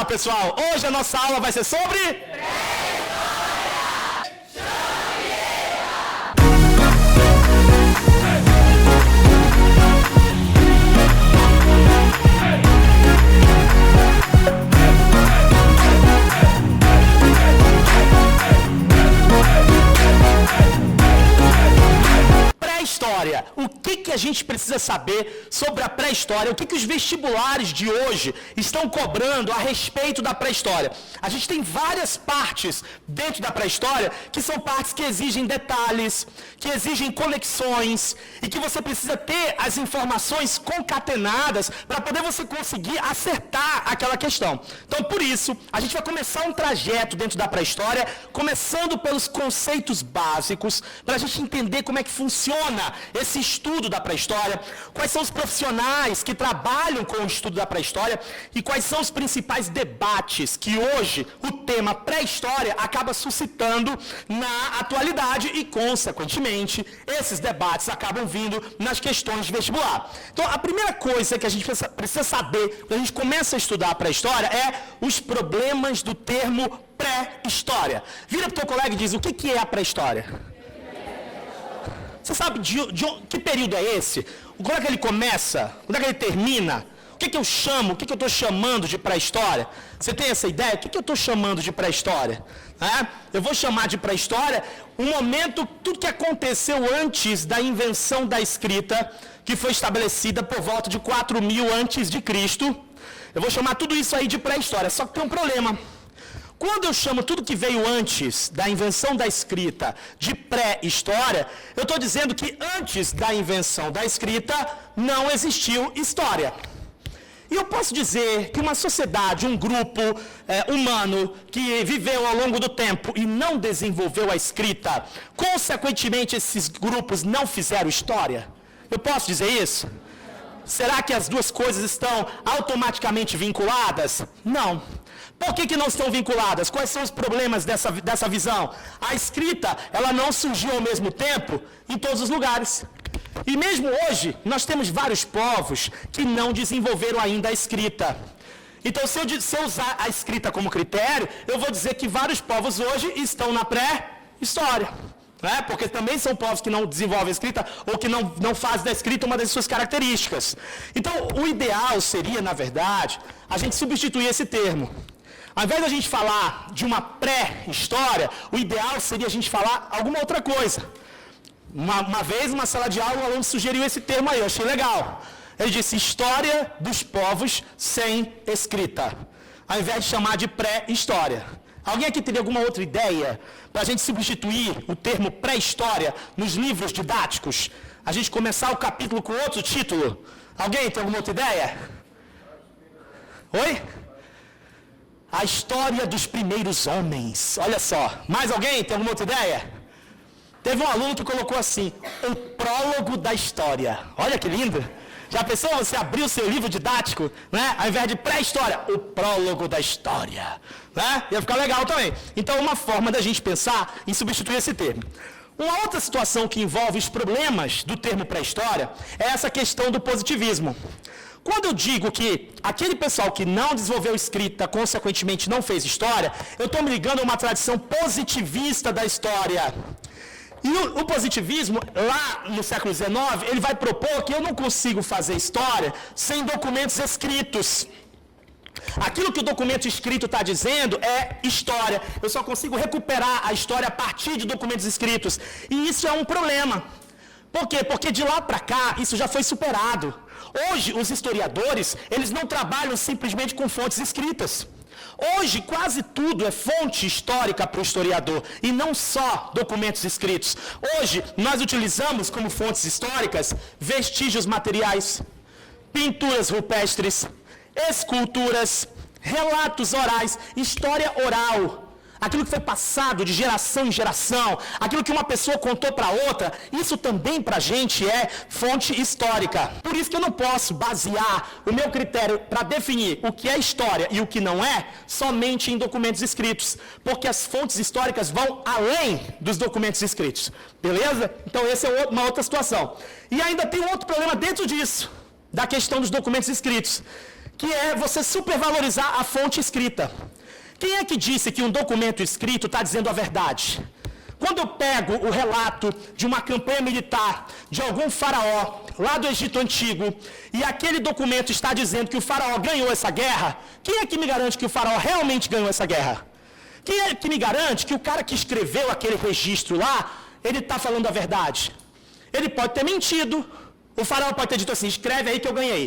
Fala, pessoal! Hoje a nossa aula vai ser sobre... Pré-história. O que a gente precisa saber sobre a pré-história? O que os vestibulares de hoje estão cobrando a respeito da pré-história? A gente tem várias partes dentro da pré-história que são partes que exigem detalhes, que exigem conexões e que você precisa ter as informações concatenadas para poder você conseguir acertar aquela questão. Então, por isso, a gente vai começar um trajeto dentro da pré-história, começando pelos conceitos básicos, para a gente entender como é que funciona esse estudo da pré-história, quais são os profissionais que trabalham com o estudo da pré-história e quais são os principais debates que hoje o tema pré-história acaba suscitando na atualidade e, consequentemente, esses debates acabam vindo nas questões de vestibular. Então, a primeira coisa que a gente precisa saber quando a gente começa a estudar a pré-história é os problemas do termo pré-história. Vira para o teu colega e diz, o que é a pré-história? Você sabe que período é esse? Quando é que ele começa? Quando é que ele termina? O que eu chamo? O que eu estou chamando de pré-história? Você tem essa ideia? O que eu estou chamando de pré-história? Eu vou chamar de pré-história um momento, tudo que aconteceu antes da invenção da escrita, que foi estabelecida por volta de 4.000 antes de Cristo. Eu vou chamar tudo isso aí de pré-história, só que tem um problema. Quando eu chamo tudo que veio antes da invenção da escrita de pré-história, eu estou dizendo que antes da invenção da escrita não existiu história. E eu posso dizer que uma sociedade, um grupo humano que viveu ao longo do tempo e não desenvolveu a escrita, consequentemente esses grupos não fizeram história? Eu posso dizer isso? Será que as duas coisas estão automaticamente vinculadas? Não. Por que não estão vinculadas? Quais são os problemas dessa visão? A escrita, ela não surgiu ao mesmo tempo em todos os lugares. E mesmo hoje, nós temos vários povos que não desenvolveram ainda a escrita. Então, se eu usar a escrita como critério, eu vou dizer que vários povos hoje estão na pré-história. Porque também são povos que não desenvolvem a escrita ou que não fazem da escrita uma das suas características. Então, o ideal seria, na verdade, a gente substituir esse termo. Ao invés de a gente falar de uma pré-história, o ideal seria a gente falar alguma outra coisa. Uma vez, numa sala de aula, um aluno sugeriu esse termo aí, eu achei legal. Ele disse, história dos povos sem escrita, ao invés de chamar de pré-história. Alguém aqui teria alguma outra ideia para a gente substituir o termo pré-história nos livros didáticos? A gente começar o capítulo com outro título? Alguém tem alguma outra ideia? Oi? A história dos primeiros homens. Olha só. Mais alguém tem alguma outra ideia? Teve um aluno que colocou assim, o prólogo da história. Olha que lindo. Já pensou você abrir o seu livro didático, ao invés de pré-história, o prólogo da história, Ia ficar legal também. Então, uma forma da gente pensar em substituir esse termo. Uma outra situação que envolve os problemas do termo pré-história é essa questão do positivismo. Quando eu digo que aquele pessoal que não desenvolveu escrita, consequentemente não fez história, eu estou me ligando a uma tradição positivista da história. E o positivismo, lá no século XIX, ele vai propor que eu não consigo fazer história sem documentos escritos. Aquilo que o documento escrito está dizendo é história. Eu só consigo recuperar a história a partir de documentos escritos. E isso é um problema. Por quê? Porque de lá para cá, isso já foi superado. Hoje, os historiadores, eles não trabalham simplesmente com fontes escritas. Hoje, quase tudo é fonte histórica para o historiador, e não só documentos escritos. Hoje, nós utilizamos como fontes históricas vestígios materiais, pinturas rupestres, esculturas, relatos orais, história oral. Aquilo que foi passado de geração em geração, aquilo que uma pessoa contou para outra, isso também para a gente é fonte histórica. Por isso que eu não posso basear o meu critério para definir o que é história e o que não é, somente em documentos escritos, porque as fontes históricas vão além dos documentos escritos. Beleza? Então essa é uma outra situação. E ainda tem um outro problema dentro disso, da questão dos documentos escritos, que é você supervalorizar a fonte escrita. Quem é que disse que um documento escrito está dizendo a verdade? Quando eu pego o relato de uma campanha militar de algum faraó lá do Egito Antigo e aquele documento está dizendo que o faraó ganhou essa guerra, quem é que me garante que o faraó realmente ganhou essa guerra? Quem é que me garante que o cara que escreveu aquele registro lá, ele está falando a verdade? Ele pode ter mentido. O faraó pode ter dito assim, escreve aí que eu ganhei.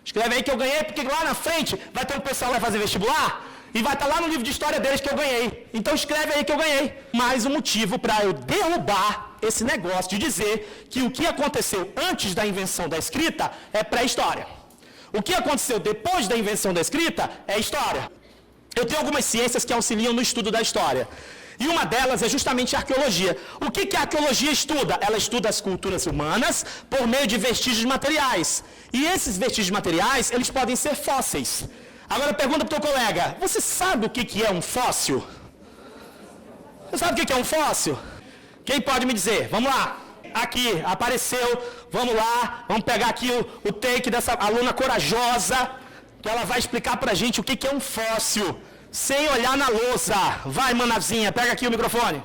Escreve aí que eu ganhei, porque lá na frente vai ter um pessoal que vai fazer vestibular e vai estar lá no livro de história deles que eu ganhei. Então escreve aí que eu ganhei. Mais um motivo para eu derrubar esse negócio de dizer que o que aconteceu antes da invenção da escrita é pré-história. O que aconteceu depois da invenção da escrita é história. Eu tenho algumas ciências que auxiliam no estudo da história. E uma delas é justamente a arqueologia. O que a arqueologia estuda? Ela estuda as culturas humanas por meio de vestígios materiais. E esses vestígios materiais, eles podem ser fósseis. Agora pergunta para o teu colega, você sabe o que é um fóssil? Você sabe o que é um fóssil? Quem pode me dizer? Vamos lá. Aqui, apareceu. Vamos lá. Vamos pegar aqui o take dessa aluna corajosa, que ela vai explicar para a gente o que é um fóssil, sem olhar na lousa. Vai, manazinha, pega aqui o microfone.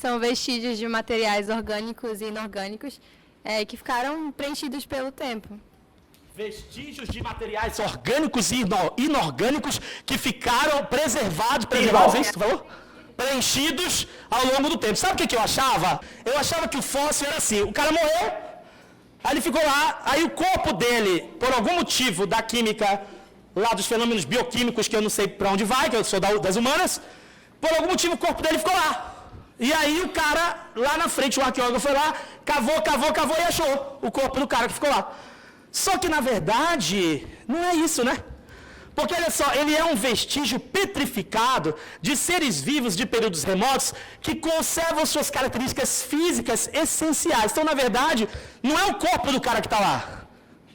São vestígios de materiais orgânicos e inorgânicos que ficaram preenchidos pelo tempo. Vestígios de materiais orgânicos e inorgânicos que ficaram preservados, é isso que tu falou? Preenchidos ao longo do tempo. Sabe o que eu achava? Eu achava que o fóssil era assim, o cara morreu, aí ele ficou lá, aí o corpo dele, por algum motivo da química, lá dos fenômenos bioquímicos, que eu não sei para onde vai, que eu sou das humanas, por algum motivo o corpo dele ficou lá. E aí o cara, lá na frente, o arqueólogo foi lá, cavou e achou o corpo do cara que ficou lá. Só que, na verdade, não é isso, né? Porque, olha só, ele é um vestígio petrificado de seres vivos de períodos remotos que conservam suas características físicas essenciais. Então, na verdade, não é o corpo do cara que está lá.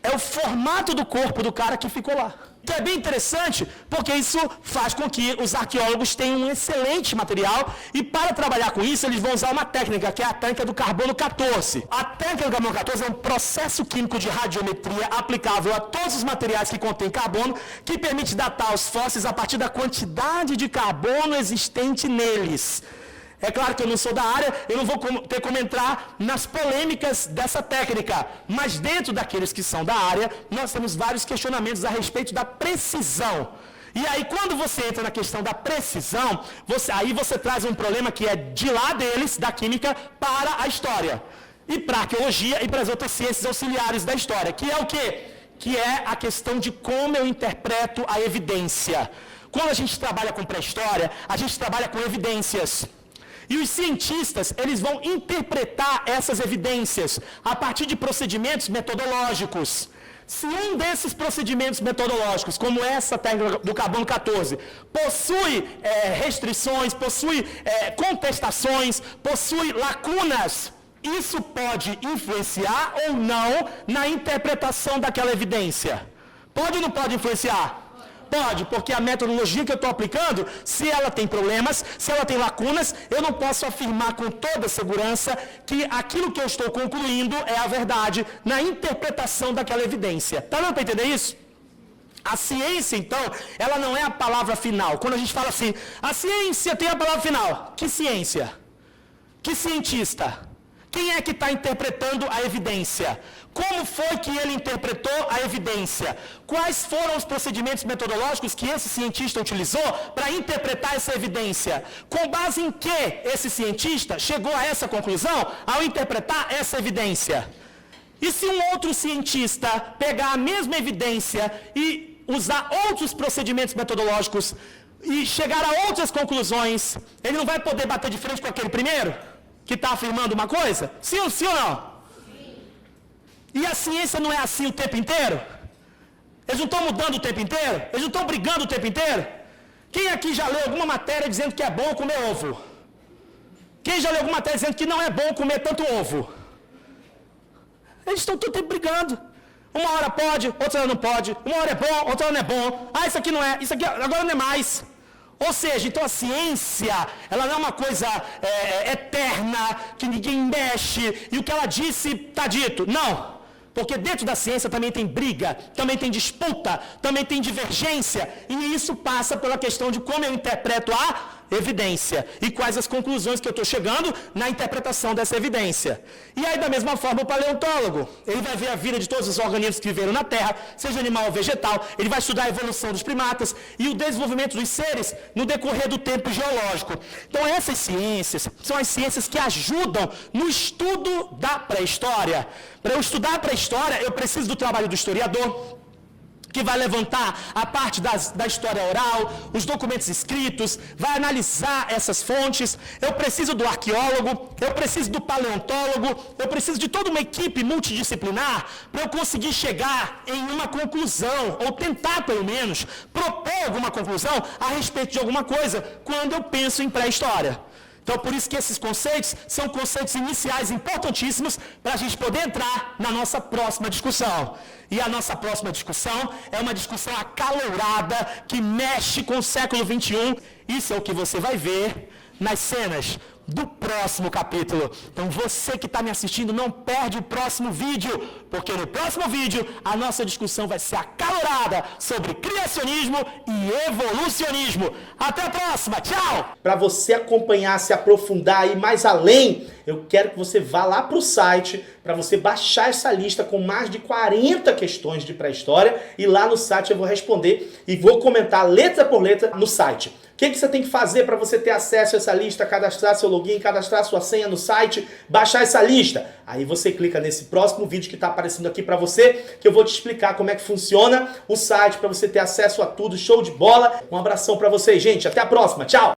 É o formato do corpo do cara que ficou lá. Então é bem interessante, porque isso faz com que os arqueólogos tenham um excelente material e para trabalhar com isso eles vão usar uma técnica, que é a técnica do carbono 14. A técnica do carbono 14 é um processo químico de radiometria aplicável a todos os materiais que contêm carbono, que permite datar os fósseis a partir da quantidade de carbono existente neles. É claro que eu não sou da área, eu não vou ter como entrar nas polêmicas dessa técnica, mas dentro daqueles que são da área, nós temos vários questionamentos a respeito da precisão. E aí, quando você entra na questão da precisão, aí você traz um problema que é de lá deles, da química, para a história. E para a arqueologia e para as outras ciências auxiliares da história, que é o quê? Que é a questão de como eu interpreto a evidência. Quando a gente trabalha com pré-história, a gente trabalha com evidências. E os cientistas, eles vão interpretar essas evidências a partir de procedimentos metodológicos. Se um desses procedimentos metodológicos, como essa técnica do carbono 14, possui restrições, possui contestações, possui lacunas, isso pode influenciar ou não na interpretação daquela evidência. Pode ou não pode influenciar? Pode, porque a metodologia que eu estou aplicando, se ela tem problemas, se ela tem lacunas, eu não posso afirmar com toda segurança que aquilo que eu estou concluindo é a verdade na interpretação daquela evidência. Tá dando para entender isso? A ciência, então, ela não é a palavra final. Quando a gente fala assim, a ciência tem a palavra final. Que ciência? Que cientista? Quem é que está interpretando a evidência? Como foi que ele interpretou a evidência? Quais foram os procedimentos metodológicos que esse cientista utilizou para interpretar essa evidência? Com base em que esse cientista chegou a essa conclusão ao interpretar essa evidência? E se um outro cientista pegar a mesma evidência e usar outros procedimentos metodológicos e chegar a outras conclusões, ele não vai poder bater de frente com aquele primeiro que está afirmando uma coisa? Sim ou não? E a ciência não é assim o tempo inteiro? Eles não estão mudando o tempo inteiro? Eles não estão brigando o tempo inteiro? Quem aqui já leu alguma matéria dizendo que é bom comer ovo? Quem já leu alguma matéria dizendo que não é bom comer tanto ovo? Eles estão todo tempo brigando. Uma hora pode, outra hora não pode. Uma hora é bom, outra hora não é bom. Ah, isso aqui não é, isso aqui agora não é mais. Ou seja, então a ciência, ela não é uma coisa eterna, que ninguém mexe, e o que ela disse está dito. Não. Porque dentro da ciência também tem briga, também tem disputa, também tem divergência, e isso passa pela questão de como eu interpreto a evidência e quais as conclusões que eu estou chegando na interpretação dessa evidência. E aí, da mesma forma, o paleontólogo, ele vai ver a vida de todos os organismos que viveram na Terra, seja animal ou vegetal, ele vai estudar a evolução dos primatas e o desenvolvimento dos seres no decorrer do tempo geológico. Então, essas ciências são as ciências que ajudam no estudo da pré-história. Para eu estudar a pré-história, eu preciso do trabalho do historiador, que vai levantar a parte da história oral, os documentos escritos, vai analisar essas fontes. Eu preciso do arqueólogo, eu preciso do paleontólogo, eu preciso de toda uma equipe multidisciplinar para eu conseguir chegar em uma conclusão, ou tentar, pelo menos, propor alguma conclusão a respeito de alguma coisa quando eu penso em pré-história. Então, por isso que esses conceitos são conceitos iniciais importantíssimos para a gente poder entrar na nossa próxima discussão. E a nossa próxima discussão é uma discussão acalorada que mexe com o século XXI. Isso é o que você vai ver nas cenas do próximo capítulo. Então, você que está me assistindo, não perde o próximo vídeo, porque no próximo vídeo a nossa discussão vai ser acalorada sobre criacionismo e evolucionismo. Até a próxima, tchau! Para você acompanhar, se aprofundar e ir mais além, eu quero que você vá lá para o site para você baixar essa lista com mais de 40 questões de pré-história, e lá no site eu vou responder e vou comentar letra por letra no site. O que você tem que fazer para você ter acesso a essa lista, cadastrar seu login, cadastrar sua senha no site, baixar essa lista? Aí você clica nesse próximo vídeo que está aparecendo aqui para você, que eu vou te explicar como é que funciona o site para você ter acesso a tudo. Show de bola! Um abração para vocês, gente. Até a próxima. Tchau!